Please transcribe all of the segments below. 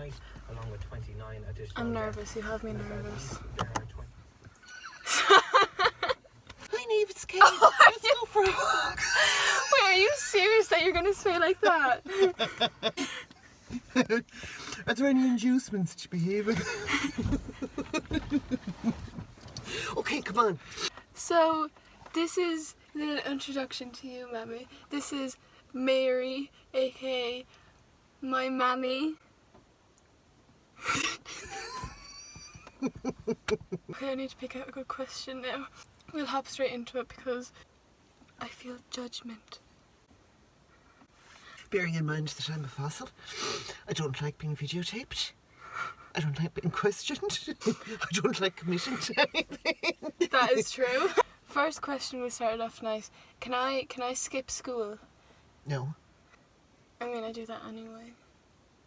tonight, along with 29 additional... I'm nervous, you have me nervous. There are 20... Hi Neve, it's Kate. Let's go for a walk. Wait, are you serious that you're going to say like that? Are there any inducements to behaving? Okay, come on. So, this is a little introduction to you, Mammy. This is Mary, aka my Mammy. Okay, I need to pick out a good question now. We'll hop straight into it because I feel judgment. Bearing in mind that I'm a fossil, I don't like being videotaped. I don't like being questioned. I don't like committing to anything. That is true. First question, we started off nice. Can I skip school? No, I mean, I do that anyway.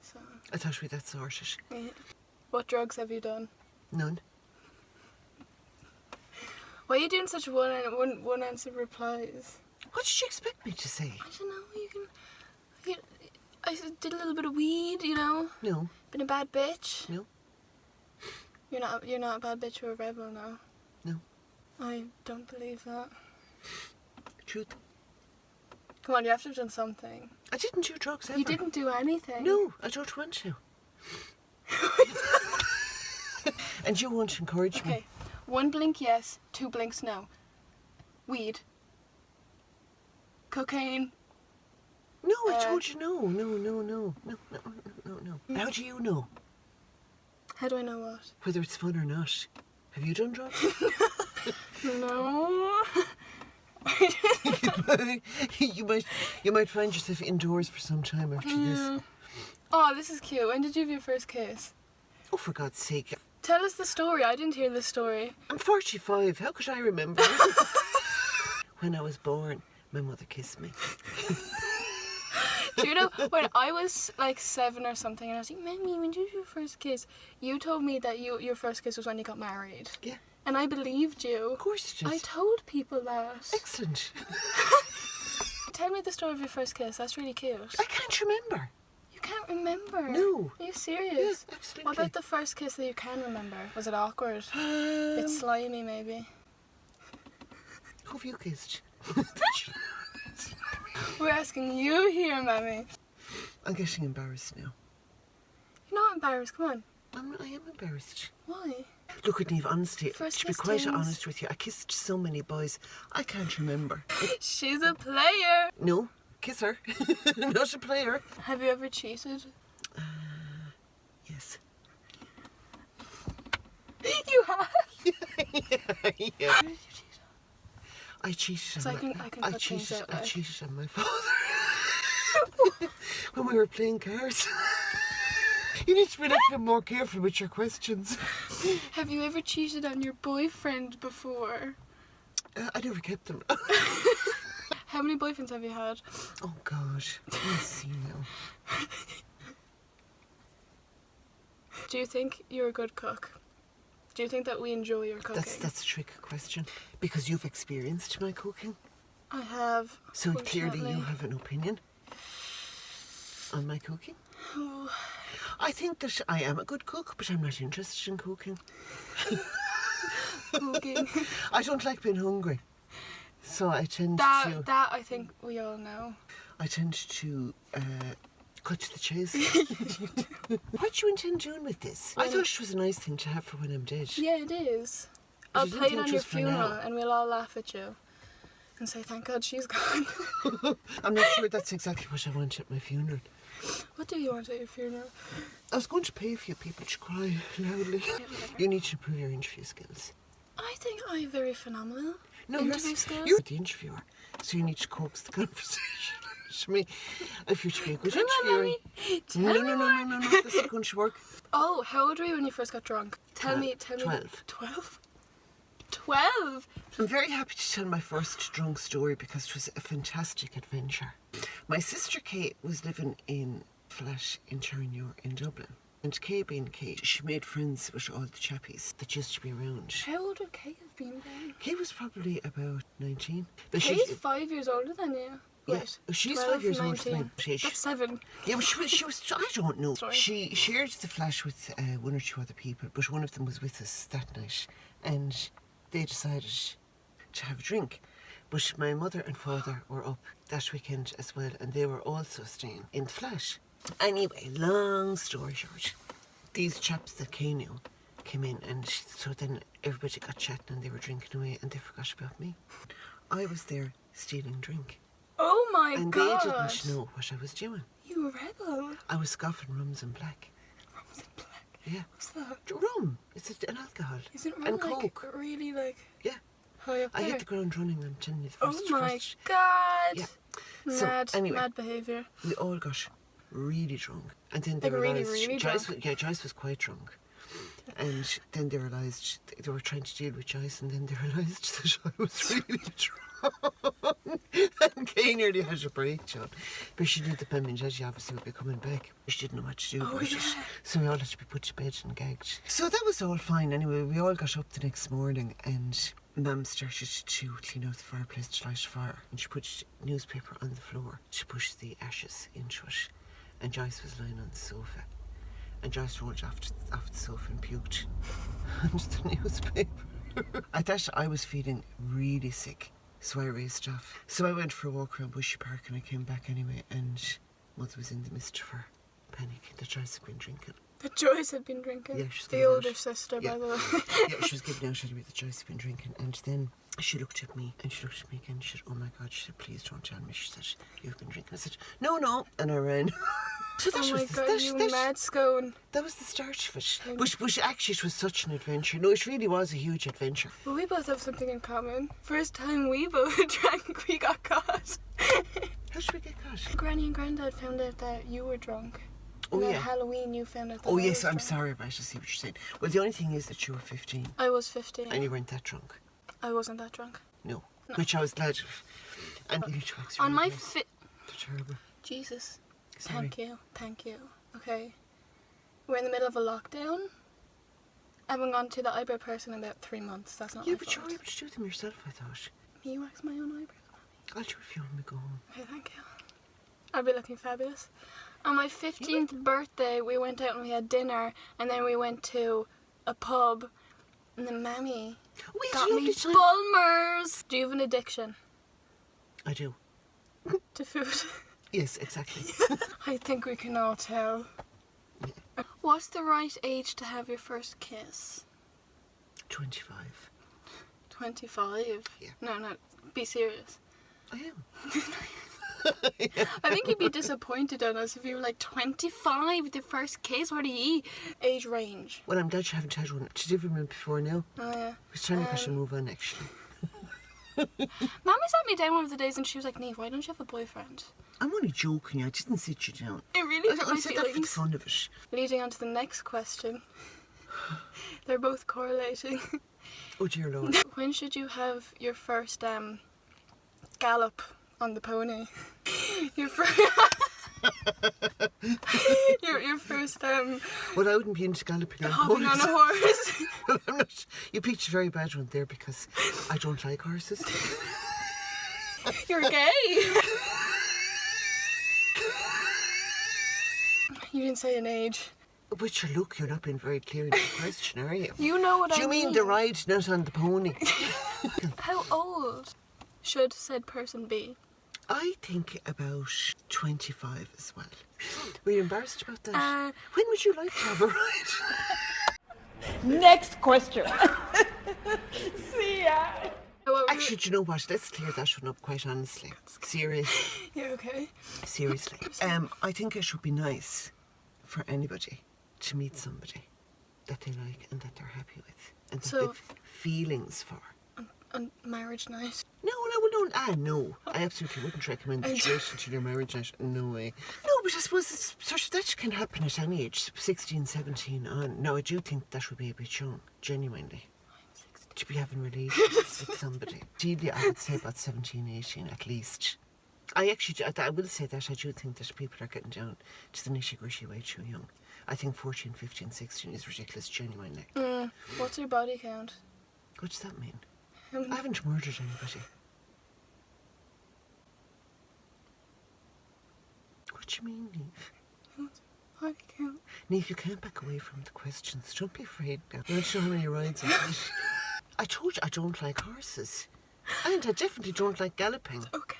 So. I thought we'd that sorted. Yeah. What drugs have you done? None. Why are you doing such one answer replies? What did you expect me to say? I don't know. I did a little bit of weed, you know. No. Been a bad bitch. No. You're not a bad bitch or a rebel now. No. I don't believe that. Truth. Come on, you have to have done something. I didn't do drugs ever. You didn't do anything. No, I don't want to. And you won't encourage me. Okay, 1 blink yes, 2 blinks no. Weed. Cocaine. No, I told you no. No. How do you know? How do I know what? Whether it's fun or not. Have you done drugs? No. you might find yourself indoors for some time after this. Oh, this is cute. When did you have your first kiss? Oh, for God's sake. Tell us the story. I didn't hear the story. I'm 45. How could I remember? When I was born, my mother kissed me. Do you know, when I was like 7 or something and I was like, Mammy, when did you do your first kiss? You told me that your first kiss was when you got married. Yeah. And I believed you. Of course it is. I told people that. Excellent. Tell me the story of your first kiss. That's really cute. I can't remember. You can't remember? No. Are you serious? Yeah, absolutely. What about the first kiss that you can remember? Was it awkward? It's slimy, maybe. Who have you kissed? We're asking you here, Mammy. I'm getting embarrassed now. You're not embarrassed, come on. I am embarrassed. Why? Look at Neve, honestly, First to be kiss quite things. honest with you, I kissed so many boys, I can't remember. She's a player. No, kisser, not a player. Have you ever cheated? Yes. You have? Yeah. Where did you cheat? I cheated So on I can cut things out, I like. cheated on my father. When we were playing cards. You need to be a little bit more careful with your questions. Have you ever cheated on your boyfriend before? I never kept them. How many boyfriends have you had? Oh God, let's see now. Do you think you're a good cook? Do you think that we enjoy your cooking? That's a trick question. Because you've experienced my cooking. I have. So clearly you unfortunately. have an opinion on my cooking. Oh. I think that I am a good cook, but I'm not interested in cooking. Cooking. I don't like being hungry. So I tend to... That I think we all know. I tend to cut to the chase. What do you intend doing with this? I thought it was a nice thing to have for when I'm dead. Yeah, it is. But I'll you didn't play it think on it your was for funeral now. and we'll all laugh at you. And say, thank God she's gone. I'm not sure that's exactly what I want at my funeral. What do you want at your funeral? I was going to pay a few people to cry loudly. You need to improve your interview skills. I think I'm very phenomenal. No, Interview skills? you're the interviewer, so you need to coax the conversation to me if you're to be a good Come on, interviewer. Mammy. No, that's not going to work. Oh, how old were you when you first got drunk? Tell me. 12. 12? 12? I'm very happy to tell my first drunk story because it was a fantastic adventure. My sister Kate was living in a flat in Charnure in Dublin. And Kay being Kate, she made friends with all the chappies that used to be around. How old would Kate have been then? Kate was probably about 19. But Kate's 5 years older than you. Yeah, Wait, she's 12, 5 years older than 19. me. That's 7. Yeah, but she was, I don't know. Sorry. She shared the flat with one or two other people, but one of them was with us that night, and they decided to have a drink. But my mother and father were up that weekend as well, and they were also staying in the flat. Anyway, long story short, these chaps that Kay knew came in, and so then everybody got chatting and they were drinking away and they forgot about me. I was there stealing drink. Oh my And god. they didn't know what I was doing. You rebel. I was scoffing rums and black. Rums and black. Yeah. What's that? Rum. It's an alcohol. Is it And really Coke. really like Yeah. high up I there? hit the ground running, I'm telling you. Oh my god. Yeah. Mad, So, anyway. mad behaviour. We all got really drunk. And then they Like really, realised... really Joyce, drunk? Joyce was quite drunk. And then they realised they were trying to deal with Joyce, and then they realised that I was really drunk. And Kay nearly had a breakdown. But she knew that Mammy and Daddy obviously would be coming back. She didn't know what to do about it. So we all had to be put to bed and gagged. So that was all fine anyway. We all got up the next morning and Mum started to clean out the fireplace to light a fire. And she put newspaper on the floor to push the ashes into it. And Joyce was lying on the sofa. And Joyce rolled off the sofa and puked onto the newspaper. At that, I was feeling really sick, so I raced off. So I went for a walk around Bushy Park and I came back anyway, and Mother was in the midst of her panic that Joyce had been drinking. That Joyce had been drinking. Yeah, she's the giving older out. sister, Yeah. by the way. Yeah, she was giving out anyway that Joyce had been drinking, and then she looked at me and she looked at me again. She said, "Oh my God," she said, "please don't tell me." She said, "You've been drinking." I said, "No," and I ran. So that Oh my was god, you mad scone. That was the start of it. But actually, it was such an adventure. No, it really was a huge adventure. Well, we both have something in common. First time we both drank, we got caught. How should we get caught? Granny and Grandad found out that you were drunk. Oh, And then yeah. Halloween, you found out that Oh, I yes, was I'm drunk. sorry, right, I see what you're saying. Well, the only thing is that you were 15 I was 15. and you weren't that drunk. I wasn't that drunk. No. Which I was glad of. And you tracks On my They're terrible. Jesus. Sorry. Thank you. Okay. We're in the middle of a lockdown. I haven't gone to the eyebrow person in about 3 months. That's not Yeah, my but you fault. were able to do them yourself, I thought. Me wax my own eyebrows. I'll do it if you want me to go home. Okay, thank you. I'll be looking fabulous. On my 15th birthday, we went out and we had dinner, and then we went to a pub, and then Mammy We had got a me lovely time. Bulmers. Do you have an addiction I do. to food? Yes, exactly. I think we can all tell. What's the right age to have your first kiss? 25. 25? Yeah. No, be serious. I am. I think you'd be disappointed on us if you were like 25, the first kiss. What are you? Age range. Well, I'm glad you haven't had one to do them before now. Oh, yeah. It's time I should move on, actually. Mammy sat me down one of the days and she was like, Neve, why don't you have a boyfriend? I'm only joking. I didn't sit you down. It really hurt I my said that for the feelings. fun of it. Leading on to the next question. They're both correlating. Oh, dear Lord. When should you have your first gallop on the pony? Your first... your first Well, I wouldn't be into galloping on hopping on a horses. horse. I'm not. You picked a very bad one there because I don't like horses. You're gay. You didn't say an age. But your look, you're not being very clear in the question, are you? You know what Do I you mean the ride, not on the pony? How old should said person be? I think about 25 as well. Were you embarrassed about that? Uh, When would you like to have a ride? Next question. See ya. Actually, do you know what? Let's clear that one up, quite honestly. Seriously. you okay? Seriously. I think it should be nice for anybody to meet somebody that they like and that they're happy with and that So- they've feelings for. On marriage night. No. I absolutely wouldn't recommend that you wait until your marriage night. No way. No, but I suppose it's sort of, that can happen at any age, 16, 17 on. No, I do think that would be a bit young, genuinely. To be having relations with somebody. Ideally, I would say about 17, 18 at least. I will say that I do think that people are getting down to the nitty-gritty way too young. I think 14, 15, 16 is ridiculous, genuinely. What's your body count? What does that mean? I haven't murdered anybody. do you mean, Neve? I can't. Neve, you can't back away from the questions. Don't be afraid now. I don't know how many rides I've had. I told you I don't like horses. And I definitely don't like galloping. Okay.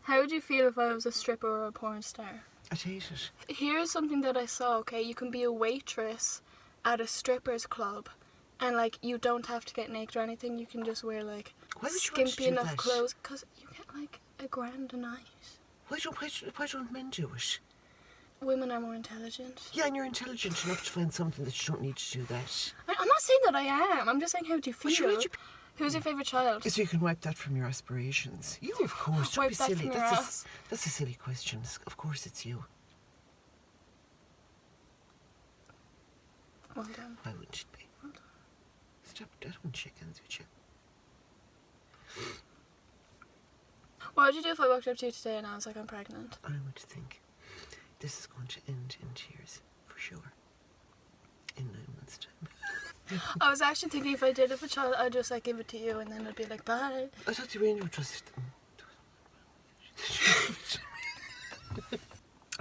How would you feel if I was a stripper or a porn star? I'd hate it. Here's something that I saw, okay? You can be a waitress at a strippers club and, like, you don't have to get naked or anything. You can just wear, like, Why would you want to skimpy do enough that? clothes. Because you get, like, $1,000 a night. Why don't men do it? Women are more intelligent. Yeah, and you're intelligent enough to find something that you don't need to do that. I'm not saying that I am. I'm just saying, how do you Would feel? you- Who's your favourite child? So you can wipe that from your aspirations. You, of course. Don't Wipe be that silly. from your That's ass. a silly question. Of course it's you. Well done. Why wouldn't it be? Stop. I don't shake hands with you. What would you do if I walked up to you today and I was like, I'm pregnant? I would think this is going to end in tears, for sure. In 9 months' time. I was actually thinking if I did have a child, I'd just like give it to you and then I'd be like, bye. I thought the arrangement was just...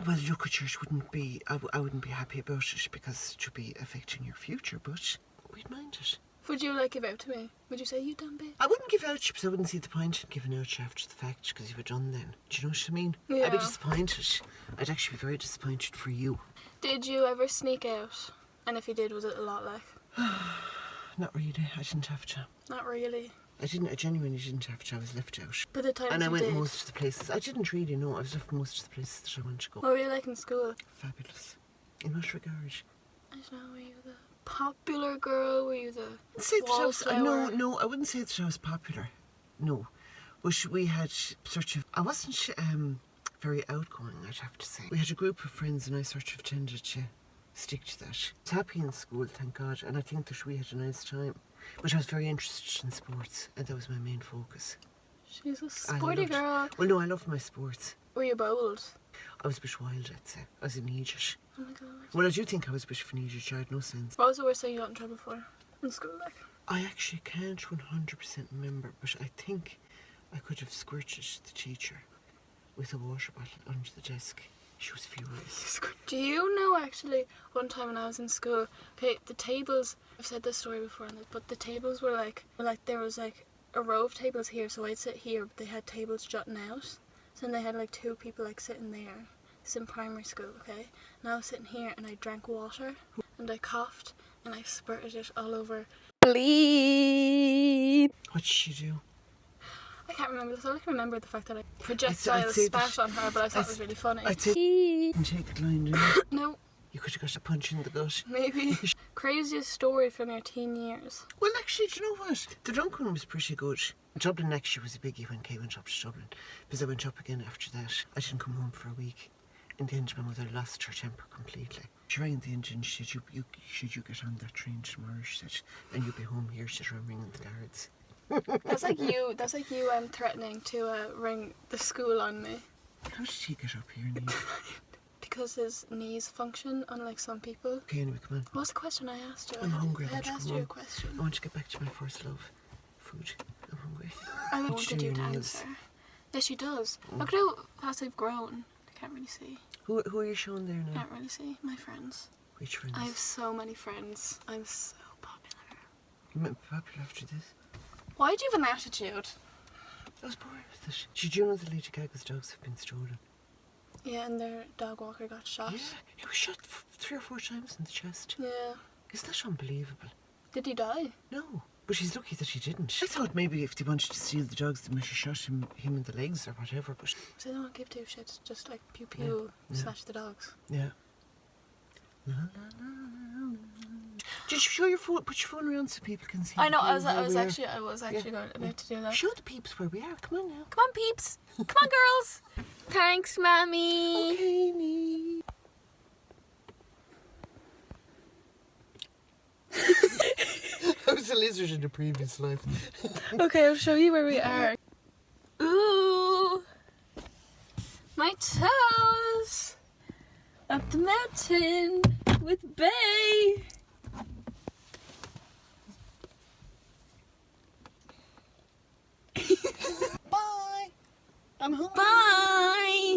Well, look, church wouldn't be... I wouldn't be happy about it because it would be affecting your future, but we'd mind it. Would you like give out to me? Would you say, you dumb bitch? I wouldn't give out to you because I wouldn't see the point in giving out to you after the fact because you've a done then. Do you know what I mean? Yeah. I'd be disappointed. I'd actually be very disappointed for you. Did you ever sneak out? And if you did, was it a lot like? Not really. I didn't have to. Not really. I genuinely didn't have to. I was left out. But the times And I you went did. most of the places. I didn't really know. I was left most of the places that I wanted to go. What were you like in school? Fabulous. In what regard? I don't know, were you the popular girl? Were you the I'd say that I was, wallflower? no, I wouldn't say that I was popular. No. But we had sort of... I wasn't very outgoing, I'd have to say. We had a group of friends and I sort of tended to stick to that. I was happy in school, thank God, and I think that we had a nice time. But I was very interested in sports and that was my main focus. She's a I sporty loved- girl. Well, no, I love my sports. Were you bold? I was a bit wild, I'd say. I was an idiot. Oh my god. Well, I do think I was a bit of an idiot. I had no sense. What was the worst thing you got in trouble for in school, like? I actually can't 100% remember, but I think I could have squirted the teacher with a water bottle under the desk. She was furious. Do you know, actually, one time when I was in school, okay, the tables, I've said this story before, but the tables were like there was like a row of tables here, so I'd sit here, but they had tables jutting out. So then they had like two people like sitting there. It's in primary school, okay? And I was sitting here and I drank water and I coughed and I spurted it all over. Bleep. What did she do? I can't remember this. All I can remember the fact that I projectile I'd say spat that- on her, but I thought it was really funny. I'd say you can take it lying down. No, You could have got a punch in the gut. maybe. Craziest story from your teen years. Well, actually, do you know what? The drunk one was pretty good. Dublin actually was a biggie when Kay went up to Dublin, because I went up again after that. I didn't come home for a week. In the end, my mother lost her temper completely. She rang the engine, she said, should you get on that train tomorrow, she said, and you'll be home here, she said, I'm ringing the guards. That's like you threatening to ring the school on me. How did he get up here, Neve? Because his knees function, unlike some people. Okay, anyway, come on. What was the question I asked you? I'm hungry. I had I want asked to you go a question. I want to get back to my first love. Food. I'm hungry. I Did you wanted do you your to nails? answer. Yes, she does. Look at how fast I've grown. I can't really see. Who are you showing there now? Can't really see. My friends. Which friends? I have so many friends. I'm so popular. You might be popular after this. Why do you have an attitude? I was bored with it. Did you know that Lady Gaga's dogs have been stolen? Yeah, and their dog walker got shot. Yeah, he was shot 3 or 4 times in the chest. Yeah. Isn't that unbelievable? Did he die? No, but she's lucky that he didn't. I thought maybe if they wanted to steal the dogs, they might have shot him in the legs or whatever, but So they don't give two shits. Just like pew pew, Yeah. snatch the dogs. yeah. La, la, la, la. Did you show your phone? Put your phone around so people can see. I know. I was where we are. actually going about to do that. Show the peeps where we are. Come on now. Come on, peeps. Come on, girls. Thanks, Mammy. Okay, Nee. I was a lizard in a previous life. Okay, I'll show you where we are. Ooh, my toes up the mountain with Bay. Bye. I'm hungry. Bye.